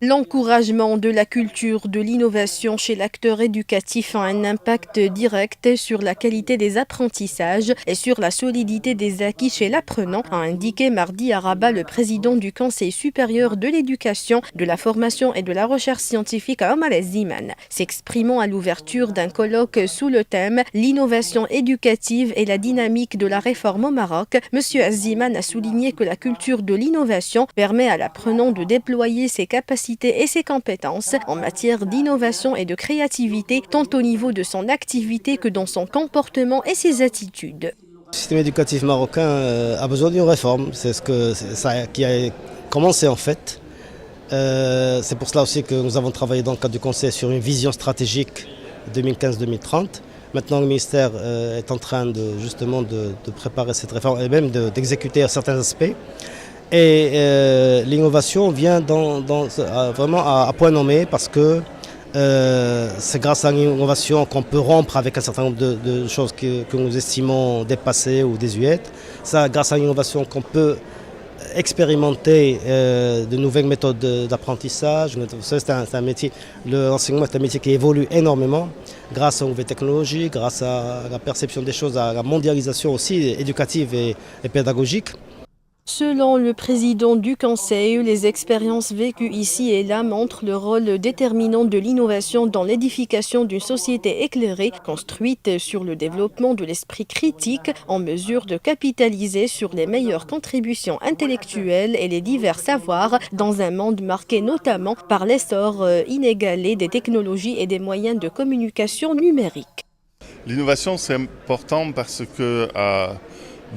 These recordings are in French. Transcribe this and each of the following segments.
L'encouragement de la culture de l'innovation chez l'acteur éducatif a un impact direct sur la qualité des apprentissages et sur la solidité des acquis chez l'apprenant, a indiqué mardi à Rabat le président du Conseil supérieur de l'éducation, de la formation et de la recherche scientifique Omar Ziman. S'exprimant à l'ouverture d'un colloque sous le thème « L'innovation éducative et la dynamique de la réforme au Maroc », M. Ziman a souligné que la culture de l'innovation permet à l'apprenant de déployer ses capacités et ses compétences en matière d'innovation et de créativité, tant au niveau de son activité que dans son comportement et ses attitudes. Le système éducatif marocain a besoin d'une réforme, ça qui a commencé en fait. C'est pour cela aussi que nous avons travaillé dans le cadre du Conseil sur une vision stratégique 2015-2030. Maintenant, le ministère est en train justement de préparer cette réforme et même d'exécuter certains aspects. Et l'innovation vient vraiment à point nommé parce que c'est grâce à l'innovation qu'on peut rompre avec un certain nombre de choses que nous estimons dépassées ou désuètes. C'est grâce à l'innovation qu'on peut expérimenter de nouvelles méthodes d'apprentissage. C'est un métier, l'enseignement est un métier qui évolue énormément grâce aux nouvelles technologies, grâce à la perception des choses, à la mondialisation aussi éducative et pédagogique. Selon le président du Conseil, les expériences vécues ici et là montrent le rôle déterminant de l'innovation dans l'édification d'une société éclairée, construite sur le développement de l'esprit critique, en mesure de capitaliser sur les meilleures contributions intellectuelles et les divers savoirs dans un monde marqué notamment par l'essor inégalé des technologies et des moyens de communication numérique. L'innovation, c'est important parce que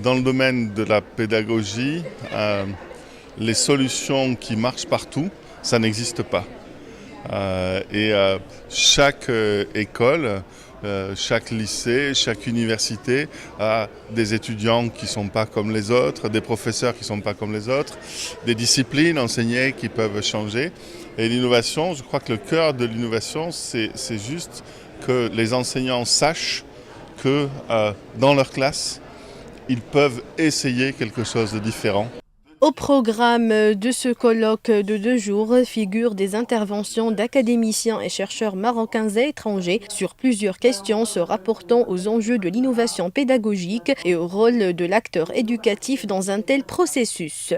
dans le domaine de la pédagogie, les solutions qui marchent partout, ça n'existe pas. Chaque école, chaque lycée, chaque université a des étudiants qui ne sont pas comme les autres, des professeurs qui ne sont pas comme les autres, des disciplines enseignées qui peuvent changer. Et l'innovation, je crois que le cœur de l'innovation, c'est juste que les enseignants sachent que dans leur classe, ils peuvent essayer quelque chose de différent. Au programme de ce colloque de 2 jours figurent des interventions d'académiciens et chercheurs marocains et étrangers sur plusieurs questions se rapportant aux enjeux de l'innovation pédagogique et au rôle de l'acteur éducatif dans un tel processus.